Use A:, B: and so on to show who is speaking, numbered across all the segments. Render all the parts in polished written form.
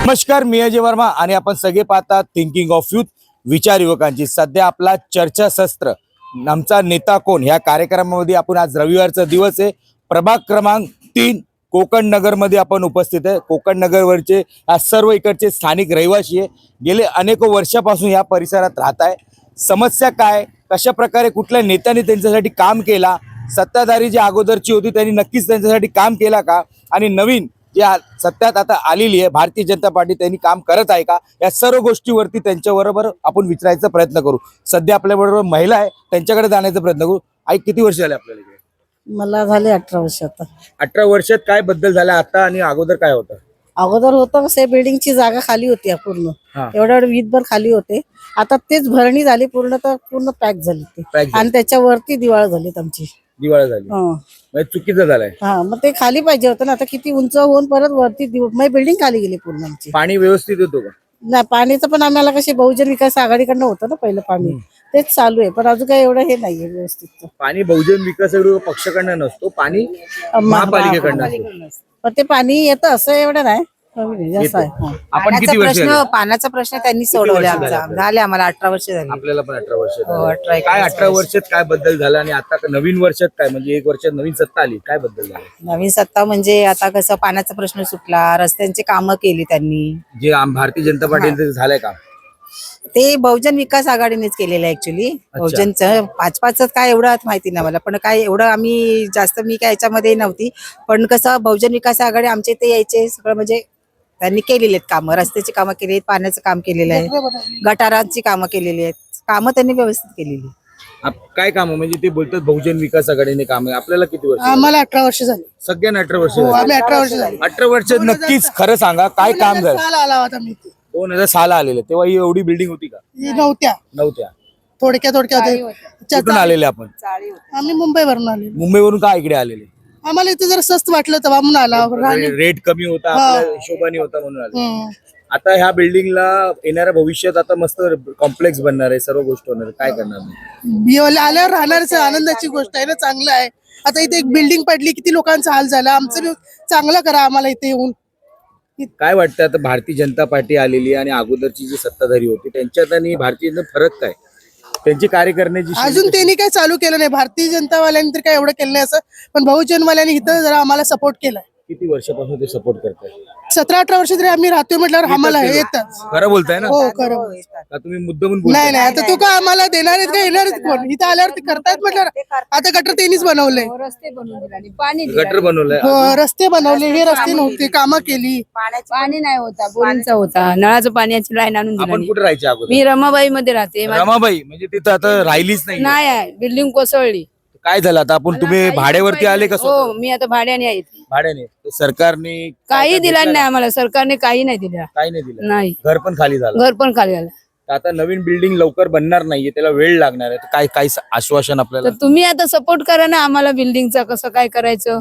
A: नमस्कार, मी अजय वर्मा आणि आपण सगळे पाहतात थिंकिंग ऑफ यूथ, विचार युवकांची. सध्या आपला चर्चासत्र आमचा नेता कोण ह्या कार्यक्रमामध्ये आपण आज रविवारचा दिवस आहे. प्रभाग क्रमांक 3 कोकण नगर मध्ये आपण उपस्थित आहे. कोकण नगरवरचे सर्व इकडचे स्थानिक रहिवासी आहे. गेले अनेक वर्षापासून या परिसरात राहत आहे. समस्या काय, कशा प्रकारे कुठल्या नेत्याने त्यांच्यासाठी काम केला, सत्ताधारी जी अगोदरची होती त्यांनी नक्कीच त्यांच्यासाठी काम केला का, आणि नवीन जे सत्यात आता आलेली आहे भारतीय जनता पार्टी त्यांनी काम करत आहे का, या सर्व गोष्टीवरती त्यांच्याबरोबर आपण विचारायचा प्रयत्न करू. सध्या आपल्याबरोबर महिला आहे, त्यांच्याकडे जाण्याचा प्रयत्न करू. आई, किती वर्ष झाले आपल्याला इकडे?
B: मला झाले 18 वर्ष आता.
A: 18 वर्षात काय बदल झाला आता आणि अगोदर काय होतं?
B: अगोदर होतं कसं, बिल्डिंगची जागा खाली होती पूर्ण,
A: हा.
B: एवढ्या वीटभर खाली होते. आता तेच भरणी झाली पूर्ण, तर पूर्ण पॅक झाली ते.
A: Pack झाली.
B: आणि त्याच्यावरती दिवाळ झालीत आमची.
A: दिवाळी झाली
B: हं.
A: म्हणजे चुकीचं झालंय.
B: हा, मग ते खाली पाहिजे होतं ना. आता किती उंच होऊन परत वरती बिल्डिंग खाली गेली पूर्ण आमची.
A: पाणी व्यवस्थित होतो का?
B: नाही, पाणीचं पण आम्हाला कशी बहुजन विकास आघाडीकडनं होतं ना पहिलं पाणी, तेच चालू आहे. पण अजून काही एवढं हे नाहीये व्यवस्थित.
A: पाणी बहुजन विकास पक्षाकडनं नसतो, पाणी महापालिकेकडनं असतो.
B: पण ते पाणी येतं असं एवढं नाही, कमी नाही, जास्त आहे. हा.
A: आपण किती वर्ष झाले?
C: पाण्याचा प्रश्न त्यांनी सोडवला आमचा. झाले आम्हाला 18 वर्ष झाली.
A: आपल्याला पण 18 वर्ष
C: हो, 18
A: झाले. काय 18 वर्षात काय बदल झाला आणि आता नवीन वर्षात काय, म्हणजे 1 वर्षात नवीन सत्ता आली, काय बदल झाला?
C: नवीन सत्ता म्हणजे आता कसं पाण्याचा प्रश्न सुटला, रस्त्यांची कामं केली त्यांनी.
A: जे भारतीय जनता पार्टीचं झालंय का?
C: ते बहुजन विकास आघाडीनेच केलेलं आहे ऍक्च्युली. बहुजनचं 5-5 काय एवढं माहिती नाही मला, पण काय एवढं आम्ही जास्त मी काय याच्यामध्ये नव्हती. पण कसं बहुजन विकास आघाडी आमच्या इथे यायचे सगळं, म्हणजे त्यांनी केलेले आहेत कामं. रस्त्याची कामं केली आहेत, पाण्याचं काम केलेलं आहे, गटारांची कामं केलेली आहेत. कामं त्यांनी व्यवस्थित केलेली.
A: काय काम म्हणजे ते बोलतात बहुजन विकास आघाडीने काम आहे. आपल्याला किती वर्ष?
B: आम्हाला 18 वर्ष झाली.
A: सगळ्यांना 18 वर्ष
B: आम्ही
A: झाली.
B: 18 वर्ष झाली.
A: 18 वर्षात नक्कीच खरं सांगा काय काम झालं?
B: आला होता मी ते.
A: 2006 आलेले तेव्हा ही एवढी बिल्डिंग होती का?
B: नव्हत्या,
A: नव्हत्या.
B: थोडक्या होत्या.
A: कुठून आलेले आपण?
B: आम्ही मुंबईवरून आले.
A: मुंबईवरून का इकडे आलेले?
B: आम्हाला इथे जरा स्वस्त वाटलं तेव्हा म्हणून आला.
A: रेट कमी होता, आपल्या हिशोबाने होता म्हणून आले. आता ह्या बिल्डिंगला येणाऱ्या भविष्यात आता मस्त कॉम्प्लेक्स बनणार आहे, सर्व गोष्ट होणार आहे. काय करणार?
B: आल्यावर राहणारच आनंदाची गोष्ट आहे ना, चांगलं आहे. आता इथे एक बिल्डिंग पडली, किती लोकांचा हाल झाला. आमचं बी चांगलं करा आम्हाला इथे येऊन.
A: काय वाटतं आता भारतीय जनता पार्टी आलेली आणि अगोदरची जी सत्ताधारी होती त्यांच्यात आणि भारतीय जनता फरक काय? त्यांची कार्य करण्याची
B: अजून त्यांनी काही चालू केलं नाही. भारतीय जनता वाल्यांनी तर काय एवढं केलं नाही असं, पण बहुजन वाल्यांनी इथं जरा आम्हाला सपोर्ट केलाय.
A: किती वर्षापासून ते सपोर्ट करताय?
B: 17-18 वर्ष तरी आम्ही राहतोय म्हटल्यावर आम्हाला येतच.
A: खरं बोलताय ना?
B: हो, खरं.
A: का तुम्ही मुद्दामून
B: नाही नाही, आता तू का आम्हाला देणार आहेत का येणार आहेत कोण? इथं आल्यावर ते करतायत म्हटल्यावर. आता गटर त्यांनीच बनवलंय,
C: रस्ते बनवून दिले आणि पाणी
A: गटर बनवलंय.
B: हो, रस्ते बनवले. हे रस्ते नव्हते, कामं केली.
C: पाणी नाही होता, बोरिंगचा होता. नळाचं पाण्याची लाईन आणून
A: आपण
C: दिली.
A: कुठे राहायचे अगोदर?
C: मी रमाबाई मध्ये राहते.
A: रमाबाई म्हणजे तिथं आता राहिलीच नाही.
C: नाही, बिल्डिंग कोसळली.
A: काय झालं आता? आपण तुम्ही भाड्यावरती आले का?
C: हो, मी आता भाड्याने आहे इथे.
A: भाड्याने? सरकारने
C: काही दिला नाही आम्हाला, सरकारने काही नाही दिलं.
A: काही नाही दिलं.
C: नाही,
A: घर पण खाली झालं.
C: घर पण खाली झालं.
A: आता नवीन बिल्डिंग लवकर बनणार नाहीये, त्याला वेळ लागणार आहे. तर काय काय आश्वासन आपल्याला?
C: तर तुम्ही आता सपोर्ट करा ना आम्हाला, बिल्डिंगचा कसं काय करायचं.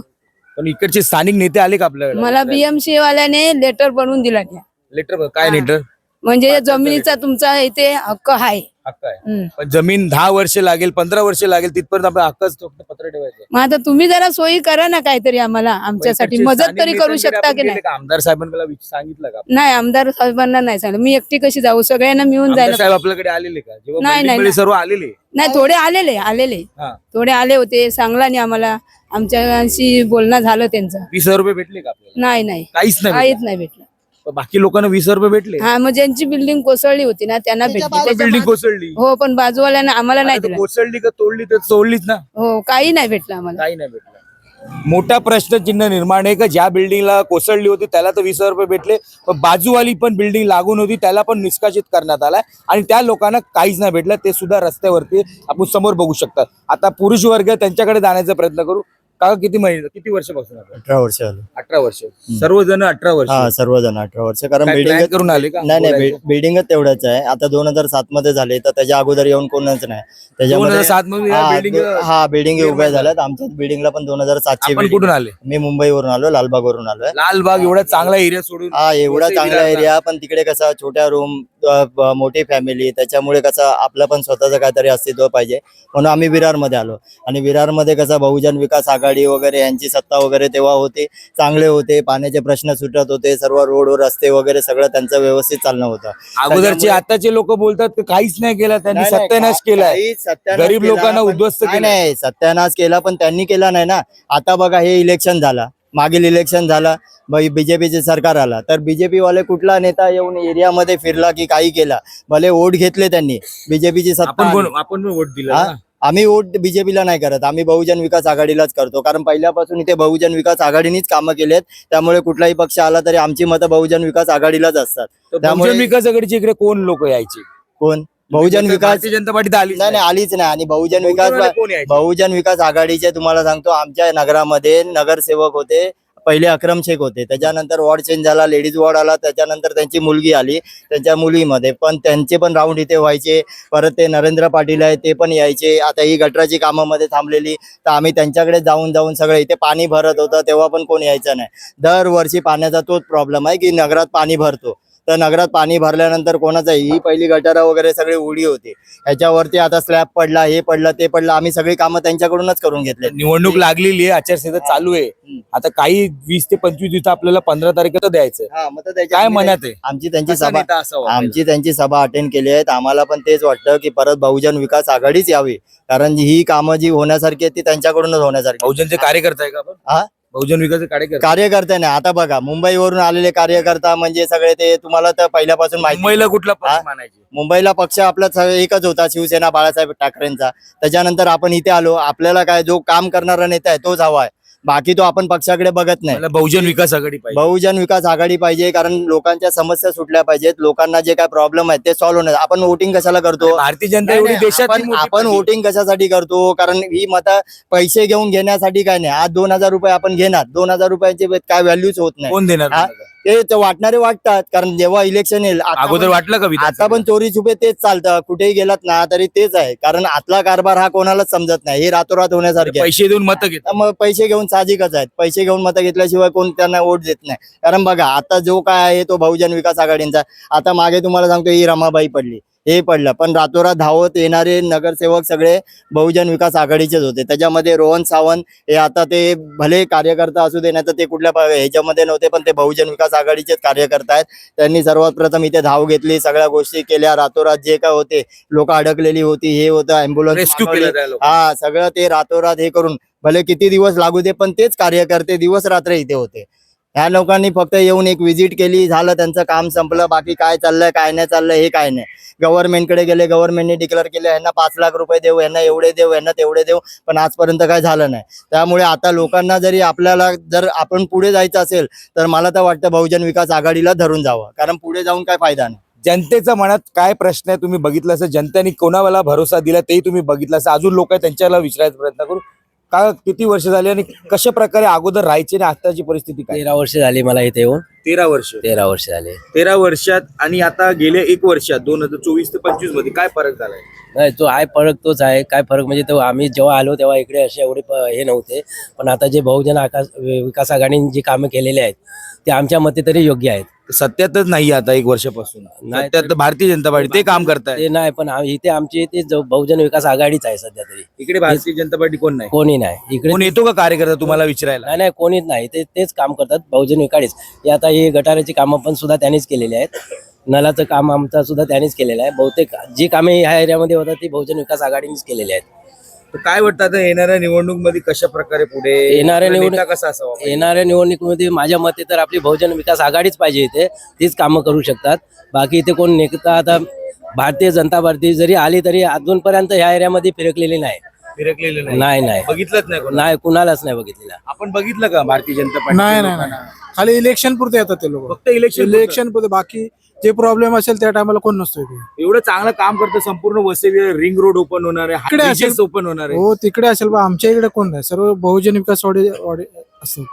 A: पण इकडचे स्थानिक नेते आले का आपल्याकडे?
C: मला बीएमसी वाल्याने लेटर बनवून दिला नाही.
A: लेटर? काय लेटर?
C: म्हणजे जमिनीचा तुमचा इथे हक्क आहे.
A: हक्क आहे, पण जमीन 10 वर्ष लागेल, 15 वर्ष लागेल, तिथपर्यंत आपला हक्कच पत्र ठेवायचं.
C: मग आता तुम्ही जरा सोयी करा ना काहीतरी आम्हाला, आमच्यासाठी मदत तरी करू शकता की नाही?
A: आमदार साहेबांना सांगितलं का?
C: नाही, आमदार साहेबांना नाही सांगितलं. मी एकटी कशी जाऊ, सगळ्यांना मिळून
A: आमदार
C: जायला.
A: साहेब आपल्याकडे आलेले का? जेव्हा
C: नाही,
A: building मध्ये सर्व आलेले?
C: नाही, थोडे आलेले
A: हा.
C: थोडे आले होते. सांगला नाही आम्हाला, आमच्याशी बोलणं झालं त्यांचं.
A: 20,000 रुपये भेटले का आपल्याला?
C: नाही,
A: काहीच नाही
C: काहीच नाही भेटलं.
A: पण बाकी लोकांना 20,000 रुपये भेटले.
C: हा, मग ज्यांची बिल्डिंग कोसळली होती ना त्यांना भेटली.
A: बिल्डिंग कोसळली?
C: हो, पण बाजूवाल्यांना आम्हाला नाही दिलं.
A: कोसळली का तोडली? तर तोडलीच ना.
C: हो, काही नाही भेटलं आम्हाला.
A: काही नाही भेटलं. मोठा प्रश्नचिन्ह निर्माण आहे का ज्या बिल्डिंगला कोसळली होती त्याला तर 20,000 रुपये भेटले, पण बाजूवाली पण बिल्डिंग लागून होती त्याला पण निष्कासित करण्यात आलाय आणि त्या लोकांना काहीच नाही भेटलं. ते सुद्धा रस्त्यावरती आपण समोर बघू शकतात. आता पुरुष वर्ग त्यांच्याकडे जाण्याचा प्रयत्न करू. का किती महिने, किती वर्षापासून?
D: 18 वर्ष झालं.
A: 18 वर्ष. सर्वजण 18 वर्ष?
D: हा, सर्वजण 18 वर्ष. कारण
A: काय
D: बिल्डिंग
A: plan करून आले का?
D: नाही, बिल्डिंगच तेवढंच आहे. आता 2007 मध्ये झाले, तर त्याच्या अगोदर येऊन कोणच नाही.
A: 2007 मध्ये या building-
D: बिल्डिंग उभ्या झाल्यात. आमच्या बिल्डिंगला पण 2007
A: आपण कुठून आले?
D: मी मुंबईवरून आलो, लालबागवरून आलोय.
A: लालबाग एवढा चांगला एरिया सोडून?
D: हा, एवढा चांगला एरिया, पण तिकडे कसं छोट्या रूम, मोठी फॅमिली, त्याच्यामुळे कसं आपलं पण स्वतःचं काहीतरी अस्तित्व पाहिजे म्हणून आम्ही विरारमध्ये आलो. आणि विरारमध्ये कसं बहुजन विकास आघाडी वगैरे यांची सत्ता वगैरे तेव्हा होती, चांगले होते, पाण्याचे प्रश्न सुटत होते, सर्व रोड रस्ते वगैरे सगळं त्यांचं व्यवस्थित चालणं होतं.
A: अगोदरचे आताचे लोक बोलतात की काहीच नाही केलं त्यांनी, सत्यानाश केलाय,
D: काहीच सत्यानाश
A: गरीब
D: केला,
A: लोकांना
D: पण-
A: उद्ध्वस्त
D: नाही,
A: केलंय.
D: नाही सत्यानाश केला पण त्यांनी केला नाही ना. आता बघा हे इलेक्शन झाला, मागील इलेक्शन झाला, बीजेपीचे सरकार आला, तर बीजेपी वाले कुठला नेता येऊन एरियामध्ये फिरला की काही केला? भले वोट घेतले त्यांनी, बीजेपीची सत्ता आली.
A: आपण पण वोट दिला
D: हा?
A: ना.
D: आम्ही वोट बीजेपीला नाही करत, आम्ही बहुजन विकास आघाडीलाच करतो. कारण पहिल्यापासून इथे बहुजन विकास आघाडीनीच कामं केलेत, त्यामुळे कुठलाही पक्ष आला तरी आमची मतं बहुजन विकास आघाडीलाच असतात.
A: तर
D: त्यामुळे-
A: बहुजन विकास आघाडीच्या इकडे कोण लोक यायचे?
D: कोण बहुजन विकास?
A: भारतीय जनता पार्टी तर आलीच
D: नाही नाही आलीच नाही. आणि बहुजन विकास
A: कोण यायचे?
D: बहुजन विकास आघाडीचे तुम्हाला सांगतो, आमच्या नगरामध्ये नगरसेवक होते पहिले अक्रम शेख होते, त्याच्यानंतर वॉर्ड चेंज झाला, लेडीज वॉर्ड आला, त्याच्यानंतर त्यांची मुलगी आली, त्यांच्या मुलीमध्ये पण त्यांचे पण राऊंड इथे व्हायचे. परत ते नरेंद्र पाटील आहे ते पण यायचे. आता ही गटराची कामामध्ये थांबलेली, तर आम्ही त्यांच्याकडे जाऊन जाऊन सगळं, इथे पाणी भरत होतं तेव्हा पण कोण यायचं नाही. दरवर्षी पाण्याचा तोच प्रॉब्लेम आहे की नगरात पाणी भरतो, तर नगरात पाणी भरल्यानंतर कोणाचं ही पहिली गटारा वगैरे सगळी उडी होती, ह्याच्यावरती आता स्लॅब पडला, हे पडलं ते पडलं, आम्ही सगळी कामं त्यांच्याकडूनच करून घेतले.
A: निवडणूक लागलेली आहे, आचारसंहिता चालू आहे. आता काही 20 ते 25 दिवस आपल्याला 15 तारखेला द्यायचं.
D: हा, मग तर त्याच्या-
A: काय मनात आहे?
D: आमची त्यांची
A: कसा
D: सभा
A: नेता असावा
D: आमची त्यांची सभा अटेंड केली आहेत. आम्हाला पण तेच वाटतं की परत बहुजन विकास आघाडीच यावी, कारण ही कामं जी होण्यासारखी आहेत ती त्यांच्याकडूनच होण्यासारखी.
A: बहुजनचे कार्यकर्ता आहे का आपण?
D: हा?
A: बहुजन विकास कार्यकर्ता.
D: कार्यकर्ते नाही, आता बघा मुंबईवरून आलेले कार्यकर्ता म्हणजे सगळे ते तुम्हाला तर पहिल्यापासून माहिती.
A: मुंबईला कुठला पक्ष
D: हा?
A: मानायचे?
D: मुंबईला पक्ष आपला एकच होता, शिवसेना बाळासाहेब ठाकरेंचा. त्याच्यानंतर आपण इथे आलो, आपल्याला काय जो काम करणारा नेता आहे तोच हवा आहे, बाकी तो आपण पक्षाकडे बघत नाही.
A: मला बहुजन विकास आघाडी पाहिजे.
D: बहुजन विकास आघाडी पाहिजे, कारण लोकांच्या समस्या सुटल्या पाहिजेत, लोकांना जे काय प्रॉब्लेम आहेत ते सॉल्व्ह होणार. आपण वोटिंग कशाला करतो?
A: भारतीय जनता
D: नाही,
A: एवढी
D: नाही,
A: देशात
D: आपण वोटिंग कशासाठी करतो? कारण ही मतं पैसे घेऊन घेण्यासाठी काय नाही. आज 2000 रुपये आपण घेणार, 2000 रुपयाची काय व्हॅल्यूच होत नाही.
A: कोण देणार
D: हा?
A: तुम्हाला?
D: ते वाटणारे वाटतात, कारण जेव्हा इलेक्शन येईल
A: अगोदर वाटलं का
D: आता
A: विधानसभेत?
D: पण चोरी छुपे तेच चालतं, कुठेही गेलात ना तरी तेच आहे. कारण आतला कारभार हा कोणालाच समजत नाही, हे रातोरात होण्यासारखे आहे.
A: पैसे देऊन मतं घेतात.
D: मग पैसे घेऊन साहजिकच आहेत, पैसे घेऊन मतं घेतल्याशिवाय कोण त्यांना वोट देत नाही. कारण बघा आता जो काय आहे तो बहुजन विकास आघाडींचा. आता मागे तुम्हाला सांगतो ही रमाबाई पडली, हे पडलं, पण रातोरात धावत येणारे नगरसेवक सगळे बहुजन विकास आघाडीचेच होते. त्याच्यामध्ये रोहन सावंत हे आता ते भले कार्यकर्ता असू दे, नाही तर ते कुठल्या ह्याच्यामध्ये नव्हते, पण ते बहुजन विकास आघाडीचेच कार्यकर्ता आहेत. त्यांनी सर्वात प्रथम इथे धाव घेतली, सगळ्या गोष्टी केल्या, रातोरात जे काय होते, लोक अडकलेली होती, हे होतं, अँब्युलन्स
A: रेस्क्यू केलं त्या लोकांना.
D: हा सगळं ते रातोरात हे करून, भले किती दिवस लागू दे, पण तेच कार्यकर्ते दिवस रात्र इथे होते. ह्या लोकांनी फक्त येऊन एक व्हिजिट केली, झालं, त्यांचं काम संपलं. बाकी काय चाललंय काय नाही चाललंय हे काय नाही. गव्हर्नमेंटकडे गेले, गव्हर्नमेंटने डिक्लेअर केले यांना 5 लाख रुपये देऊ, यांना एवढे देऊ, यांना तेवढे देऊ, पण आजपर्यंत काय झालं नाही. त्यामुळे आता लोकांना जरी आपल्याला जर आपण पुढे जायचं असेल तर मला तर वाटतं बहुजन विकास आघाडीला धरून जावं, कारण पुढे जाऊन काय फायदा नाही.
A: जनतेच्या मनात काय प्रश्न आहे तुम्ही बघितलं असं, जनतेने कोणाला भरोसा दिला तेही तुम्ही बघितलं असं. अजून लोक आहे त्यांच्याला विचारायचा प्रयत्न करू. का किती वर्ष झाली आणि कशा प्रकारे अगोदर राहायचे आणि आताची परिस्थिती काय?
E: 13 वर्ष झाली मला इथे येऊन.
A: 13 वर्ष.
E: 13 वर्ष झाले.
A: 13 वर्षात आणि आता गेल्या 1 वर्षात 2024 ते 25 मध्ये काय फरक झालाय?
E: नाही, तो आहे फरक, तोच आहे. काय फरक म्हणजे तो आम्ही जेव्हा आलो तेव्हा इकडे असे एवढे हे नव्हते, पण आता जे बहुजन विकास आघाडीने जी कामं केलेली आहेत ते आमच्या मते तरी योग्य आहेत.
A: सत्यातच नाही आता 1 वर्षापासून.
E: नाही,
A: सत्यात भारतीय जनता पार्टी ते काम करताय.
E: ते नाही, पण इथे आमची इथे बहुजन विकास आघाडीच आहे सध्या तरी.
A: इकडे भारतीय जनता पार्टी कोण नाही?
E: कोणी नाही इकडे.
A: कोण येतो का कार्यकर्ता तुम्हाला विचारायला?
E: नाही नाही, कोणीच नाही. तेच काम करतात बहुजन विकास. हे आता ही गटाराची कामं पण सुद्धा त्यांनीच केलेली आहेत. नलाचं काम आमचा सुद्धा त्यांनीच केलेलं आहे. बहुतेक जी कामे ह्या एरियामध्ये होतात ती बहुजन विकास आघाडीनेच केलेली आहेत.
A: तर काय वाटतं आता येणाऱ्या निवडणूक मध्ये कशा प्रकारे पुढे
E: येणाऱ्या
A: नेता
E: निवडणूक-
A: कसा असावा?
E: येणाऱ्या निवडणुकीमध्ये माझ्या मते तर आपली बहुजन विकास आघाडीच पाहिजे. इथे तीच कामं करू शकतात. बाकी इथे कोण नेता आता भारतीय जनता पार्टी जरी आली तरी अजूनपर्यंत ह्या एरियामध्ये फिरकलेली नाही.
A: फिरकलेलं नाही.
E: नाही
A: बघितलंच नाही कोण.
E: नाही, कुणालाच नाही बघितलेला.
A: आपण बघितलं का भारतीय जनता पार्टी?
F: नाही नाही नाही. खाली इलेक्शन पुरते येतात ते लोक,
A: फक्त इलेक्शन
F: इलेक्शन पुरते. बाकी जे प्रॉब्लेम असेल त्या टायमाला कोण नसतो इथे.
A: एवढं चांगलं काम करतं. संपूर्ण वसई रिंग रोड ओपन होणार आहे,
F: इकडे असेल.
A: ब्रिजेस ओपन होणार आहे.
F: हो तिकडे असेल, पण आमच्या इकडे कोण नाही. सर्व बहुजन विकास वाडी असतात.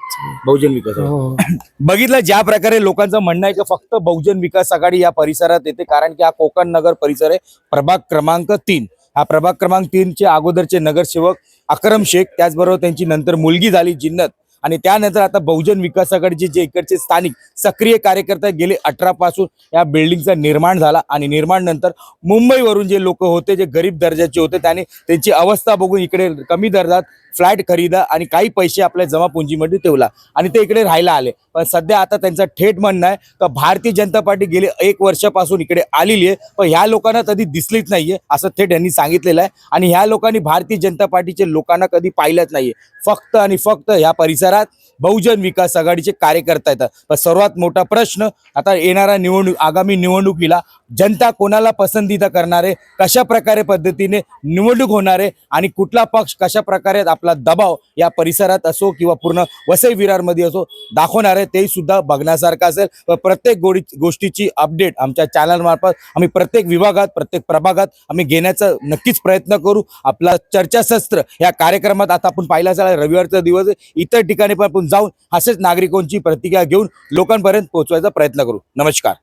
A: बहुजन विकास
F: हो, हो.
A: बघितलं ज्या प्रकारे लोकांचं म्हणणं आहे की फक्त बहुजन विकास आघाडी या परिसरात येते, कारण की हा कोकण नगर परिसर आहे. प्रभाग क्रमांक 3 हा प्रभाग क्रमांक 3 चे अगोदरचे नगरसेवक अक्रम शेख, त्याचबरोबर त्यांची नंतर मुलगी झाली जिन्नत आणि त्यानंतर आता बहुजन विकास आघाडीचे जे इकडचे स्थानिक सक्रिय कार्यकर्ते गेले 18 पासून या बिल्डिंगचा निर्माण झाला आणि निर्माण नंतर मुंबईवरून जे लोक होते जे गरीब दर्जाचे होते त्याने त्यांची अवस्था बघून इकडे कमी दरात फ्लॅट खरीदा आणि काही पैसे आपल्या जमापुंजीमध्ये ठेवला आणि ते इकडे राहायला आले. पण सध्या आता त्यांचं थेट म्हणणं आहे तर भारतीय जनता पार्टी गेले 1 वर्षापासून इकडे आलेली आहे, पण ह्या लोकांना कधी दिसलीच नाहीये असं थेट यांनी सांगितलेलं आहे. आणि ह्या लोकांनी भारतीय जनता पार्टीचे लोकांना कधी पाहिलंच नाहीये. फक्त आणि फक्त ह्या परिसरात बहुजन विकास आघाडीचे कार्यकर्ते आहेत. पण सर्वात मोठा प्रश्न आता येणाऱ्या आगामी निवडणुकीला जनता कोणाला पसंतीता करणार आहे, कशा प्रकारे पद्धतीने निवडणूक होणार आहे आणि कुठला पक्ष कशा प्रकारे आपला दबाव या परिसरात असो किंवा पूर्ण वसई विरारमध्ये असो दाखवणार आहे ते सुद्धा बघण्यासारखं असेल. व प्रत्येक गोष्टीची अपडेट आमच्या चॅनल मार्फत आम्ही प्रत्येक विभागात प्रत्येक प्रभागात आम्ही घेण्याचा नक्कीच प्रयत्न करू. आपला चर्चासत्र या कार्यक्रमात आता आपण पाहिला झाला रविवारचा दिवस इतर ठिकाणी पण आपण जाऊन असेच नागरिकांची प्रतिक्रिया घेऊन लोकांपर्यंत पोहोचवायचा प्रयत्न करू. नमस्कार.